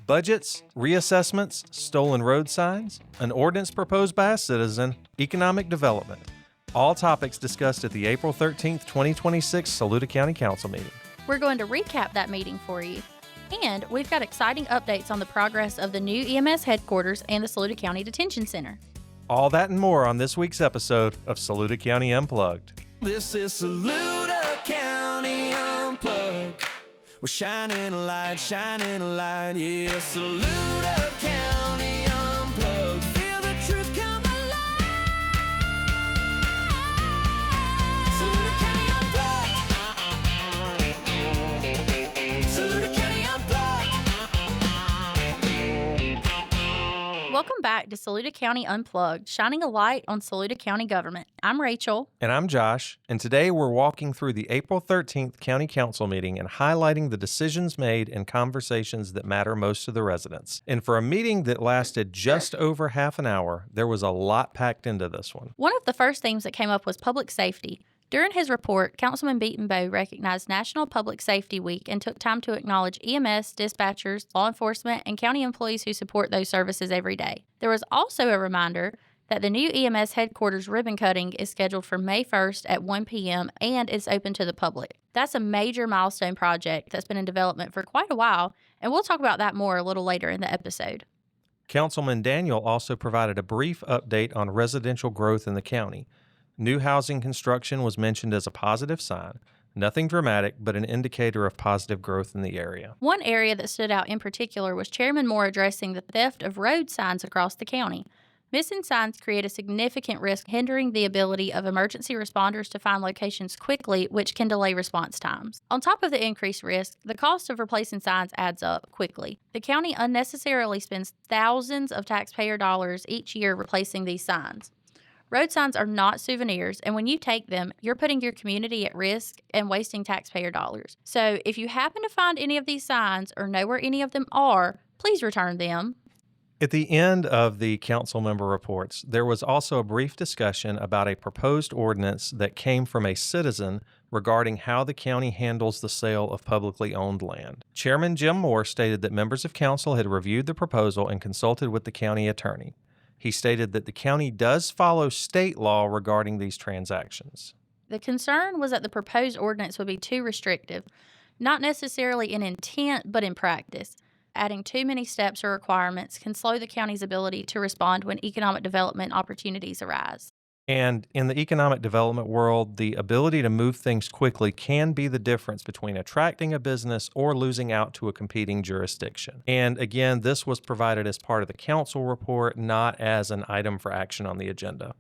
Budgets, reassessments, stolen road signs, an ordinance proposed by a citizen, economic development. All topics discussed at the April 13th, 2026 Saluda County Council meeting. We're going to recap that meeting for you. And we've got exciting updates on the progress of the new EMS headquarters and the Saluda County Detention Center. All that and more on this week's episode of Saluda County Unplugged. This is Saluda County Unplugged. We're shining a light, yeah. Saluda County Unplugged. Feel the truth come alive. Saluda County Unplugged. Saluda County Unplugged. Welcome back to Saluda County Unplugged, shining a light on Saluda County government. I'm Rachel. And I'm Josh. And today we're walking through the April 13th County Council meeting and highlighting the decisions made and conversations that matter most to the residents. And for a meeting that lasted just over half an hour, there was a lot packed into this one. One of the first themes that came up was public safety. During his report, Councilman Beatonbow recognized National Public Safety Week and took time to acknowledge EMS, dispatchers, law enforcement, and county employees who support those services every day. There was also a reminder that the new EMS headquarters ribbon cutting is scheduled for May 1st at 1 p.m. and is open to the public. That's a major milestone project that's been in development for quite a while, and we'll talk about that more a little later in the episode. Councilman Daniel also provided a brief update on residential growth in the county. New housing construction was mentioned as a positive sign. Nothing dramatic, but an indicator of positive growth in the area. One area that stood out in particular was Chairman Moore addressing the theft of road signs across the county. Missing signs create a significant risk, hindering the ability of emergency responders to find locations quickly, which can delay response times. On top of the increased risk, the cost of replacing signs adds up quickly. The county unnecessarily spends thousands of taxpayer dollars each year replacing these signs. Road signs are not souvenirs, and when you take them, you're putting your community at risk and wasting taxpayer dollars. So if you happen to find any of these signs or know where any of them are, please return them. At the end of the council member reports, there was also a brief discussion about a proposed ordinance that came from a citizen regarding how the county handles the sale of publicly owned land. Chairman Jim Moore stated that members of council had reviewed the proposal and consulted with the county attorney. He stated that the county does follow state law regarding these transactions. The concern was that the proposed ordinance would be too restrictive, not necessarily in intent, but in practice. Adding too many steps or requirements can slow the county's ability to respond when economic development opportunities arise. And in the economic development world, the ability to move things quickly can be the difference between attracting a business or losing out to a competing jurisdiction. And again, this was provided as part of the council report, not as an item for action on the agenda.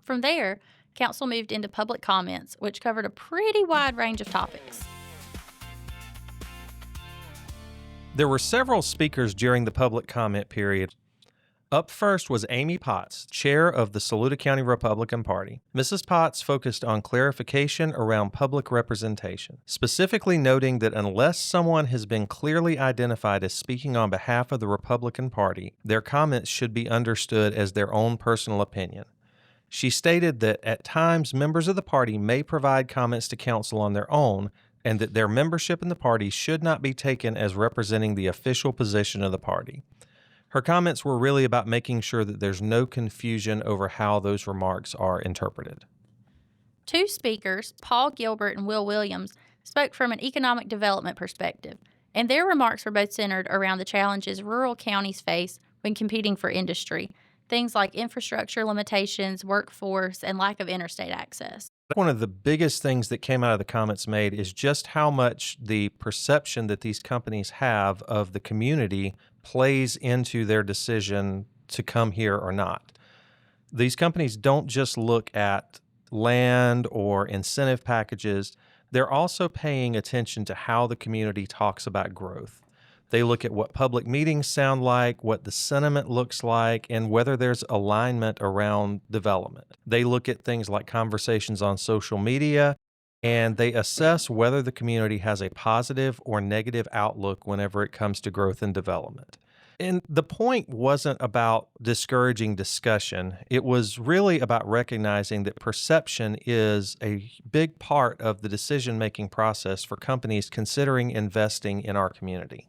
From there, council moved into public comments, which covered a pretty wide range of topics. There were several speakers during the public comment period. Up first was Amy Potts, chair of the Saluda County Republican Party. Mrs. Potts focused on clarification around public representation, specifically noting that unless someone has been clearly identified as speaking on behalf of the Republican Party, their comments should be understood as their own personal opinion. She stated that at times members of the party may provide comments to council on their own, and that their membership in the party should not be taken as representing the official position of the party. Her comments were really about making sure that there's no confusion over how those remarks are interpreted. Two speakers, Paul Gilbert and Will Williams, spoke from an economic development perspective, and their remarks were both centered around the challenges rural counties face when competing for industry, things like infrastructure limitations, workforce, and lack of interstate access. One of the biggest things that came out of the comments made is just how much the perception that these companies have of the community plays into their decision to come here or not. These companies don't just look at land or incentive packages. They're also paying attention to how the community talks about growth. They look at what public meetings sound like, what the sentiment looks like, and whether there's alignment around development. They look at things like conversations on social media, and they assess whether the community has a positive or negative outlook whenever it comes to growth and development. And the point wasn't about discouraging discussion. It was really about recognizing that perception is a big part of the decision-making process for companies considering investing in our community.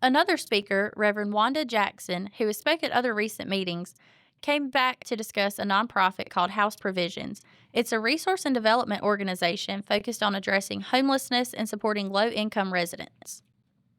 Another speaker, Reverend Wanda Jackson, who has spoken at other recent meetings, came back to discuss a nonprofit called House Provisions. It's a resource and development organization focused on addressing homelessness and supporting low-income residents.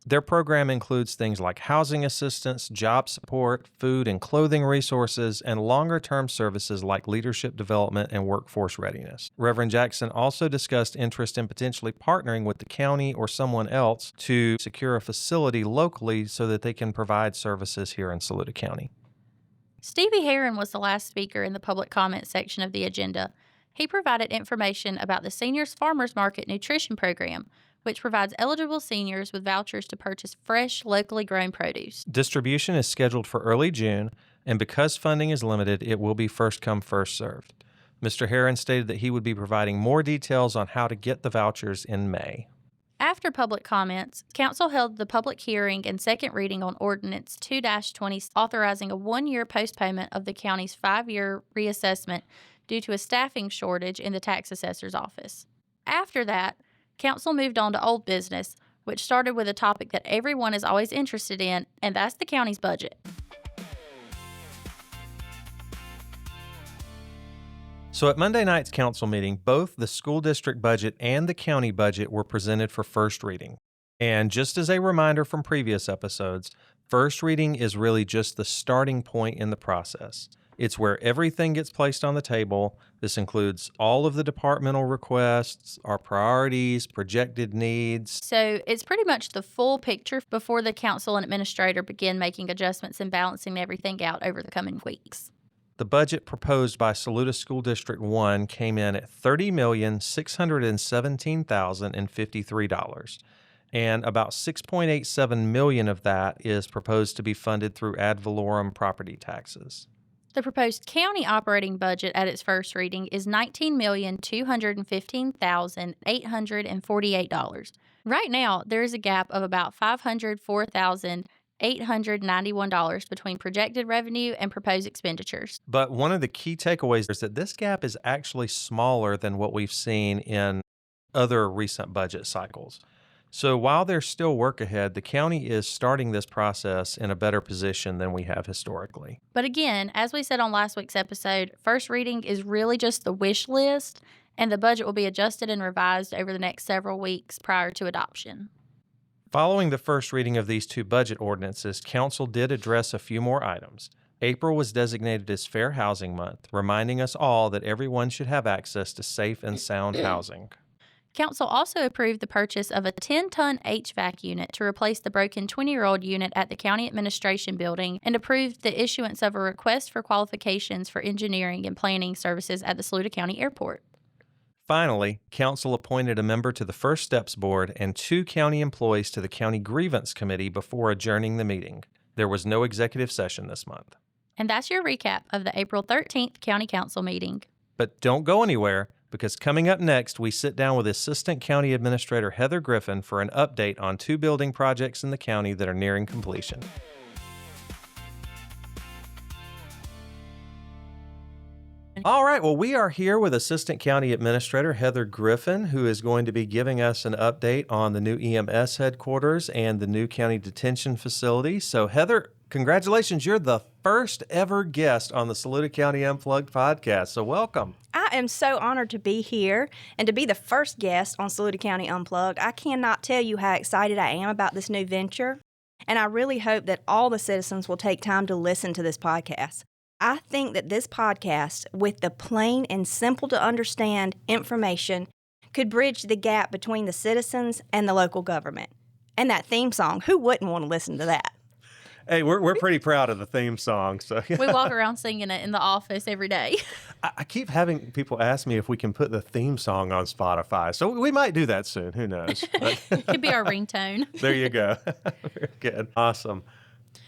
Their program includes things like housing assistance, job support, food and clothing resources, and longer-term services like leadership development and workforce readiness. Reverend Jackson also discussed interest in potentially partnering with the county or someone else to secure a facility locally so that they can provide services here in Saluda County. Stevie Heron was the last speaker in the public comment section of the agenda. He provided information about the Seniors Farmers Market Nutrition Program, which provides eligible seniors with vouchers to purchase fresh, locally grown produce. Distribution is scheduled for early June, and because funding is limited, it will be first come, first served. Mr. Heron stated that he would be providing more details on how to get the vouchers in May. After public comments, Council held the public hearing and second reading on Ordinance 2-20 authorizing a one-year postponement of the county's 5-year reassessment due to a staffing shortage in the tax assessor's office. After that, Council moved on to old business, which started with a topic that everyone is always interested in, and that's the county's budget. So at Monday night's council meeting, both the school district budget and the county budget were presented for first reading. And just as a reminder from previous episodes, first reading is really just the starting point in the process. It's where everything gets placed on the table. This includes all of the departmental requests, our priorities, projected needs. So it's pretty much the full picture before the council and administrator begin making adjustments and balancing everything out over the coming weeks. The budget proposed by Saluda School District 1 came in at $30,617,053, and about $6.87 million of that is proposed to be funded through ad valorem property taxes. The proposed county operating budget at its first reading is $19,215,848. Right now, there is a gap of about $504,891 between projected revenue and proposed expenditures. But one of the key takeaways is that this gap is actually smaller than what we've seen in other recent budget cycles. So while there's still work ahead, the county is starting this process in a better position than we have historically. But again, as we said on last week's episode, first reading is really just the wish list, and the budget will be adjusted and revised over the next several weeks prior to adoption. Following the first reading of these two budget ordinances, Council did address a few more items. April was designated as Fair Housing Month, reminding us all that everyone should have access to safe and sound housing. Council also approved the purchase of a 10-ton HVAC unit to replace the broken 20-year-old unit at the County Administration Building and approved the issuance of a request for qualifications for engineering and planning services at the Saluda County Airport. Finally, Council appointed a member to the First Steps Board and 2 county employees to the County Grievance Committee before adjourning the meeting. There was no executive session this month. And that's your recap of the April 13th County Council meeting. But don't go anywhere, because coming up next, we sit down with Assistant County Administrator Heather Griffin for an update on 2 building projects in the county that are nearing completion. All right, well, we are here with Assistant County Administrator Heather Griffin, who is going to be giving us an update on the new EMS headquarters and the new county detention facility. So, Heather, congratulations. You're the first ever guest on the Saluda County Unplugged podcast, so welcome. I am so honored to be here and to be the first guest on Saluda County Unplugged. I cannot tell you how excited I am about this new venture, and I really hope that all the citizens will take time to listen to this podcast. I think that this podcast, with the plain and simple to understand information, could bridge the gap between the citizens and the local government. And that theme song, who wouldn't want to listen to that? Hey, we're pretty proud of the theme song. So We walk around singing it in the office every day. I keep having people ask me if we can put the theme song on Spotify. So we might do that soon. Who knows? It could be our ringtone. There you go. Very good. Awesome.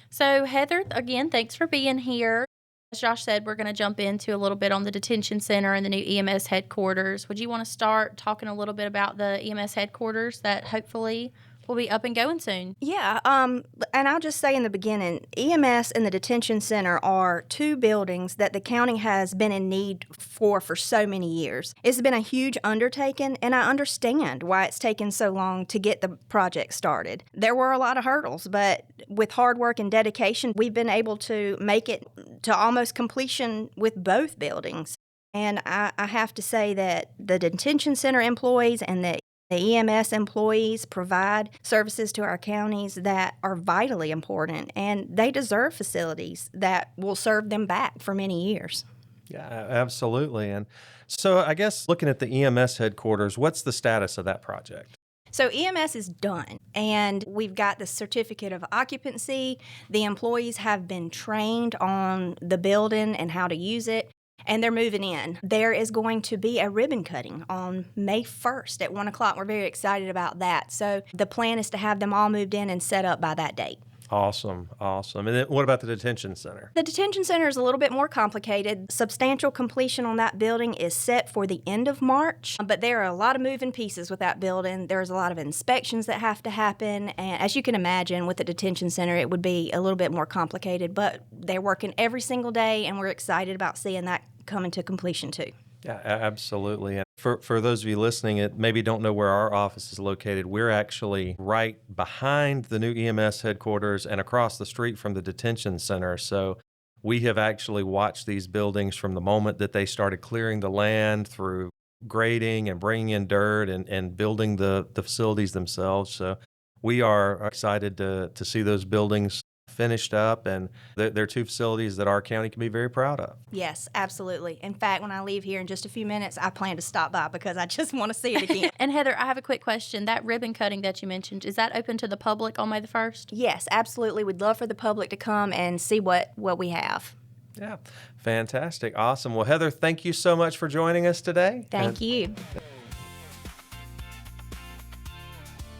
So, Heather, again, thanks for being here. As Josh said, we're going to jump into a little bit on the detention center and the new EMS headquarters. Would you want to start talking a little bit about the EMS headquarters that hopefully will be up and going soon. Yeah, and I'll just say in the beginning, EMS and the detention center are two buildings that the county has been in need for so many years. It's been a huge undertaking, and I understand why it's taken so long to get the project started. There were a lot of hurdles, but with hard work and dedication, we've been able to make it to almost completion with both buildings. And I have to say that the detention center employees and the EMS employees provide services to our counties that are vitally important, and they deserve facilities that will serve them back for many years. Yeah, absolutely. And so I guess looking at the EMS headquarters, what's the status of that project? So EMS is done, and we've got the certificate of occupancy. The employees have been trained on the building and how to use it, and they're moving in. There is going to be a ribbon cutting on May 1st at 1 o'clock. We're very excited about that. So the plan is to have them all moved in and set up by that date. Awesome. And then what about the detention center? The detention center is a little bit more complicated. Substantial completion on that building is set for the end of March, but there are a lot of moving pieces with that building. There's a lot of inspections that have to happen, and as you can imagine, with the detention center, it would be a little bit more complicated, but they're working every single day, and we're excited about seeing that coming to completion too. Yeah, absolutely. And for those of you listening that maybe don't know where our office is located, we're actually right behind the new EMS headquarters and across the street from the detention center. So we have actually watched these buildings from the moment that they started clearing the land through grading and bringing in dirt and building the facilities themselves. So we are excited to see those buildings finished up, and they're two facilities that our county can be very proud of. Yes, absolutely. In fact, when I leave here in just a few minutes, I plan to stop by because I just want to see it again. And Heather, I have a quick question. That ribbon cutting that you mentioned, is that open to the public on May the 1st? Yes, absolutely. We'd love for the public to come and see what we have. Yeah, fantastic. Awesome. Well, Heather, thank you so much for joining us today. Thank you.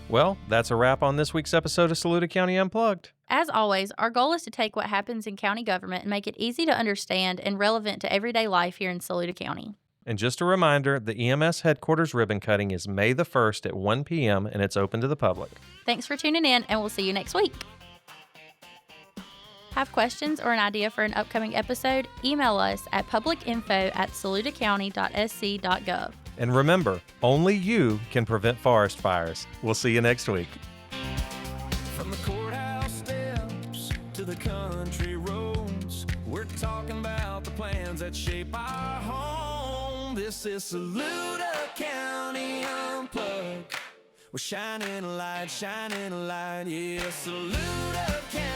Well, that's a wrap on this week's episode of Saluda County Unplugged. As always, our goal is to take what happens in county government and make it easy to understand and relevant to everyday life here in Saluda County. And just a reminder, the EMS headquarters ribbon cutting is May the 1st at 1 p.m. and it's open to the public. Thanks for tuning in, and we'll see you next week. Have questions or an idea for an upcoming episode? Email us at publicinfo@saludacounty.sc.gov. And remember, only you can prevent forest fires. We'll see you next week. From the courthouse steps to the country roads, we're talking about the plans that shape our home. This is Saluda County Unplugged. We're shining a light, yeah, Saluda County.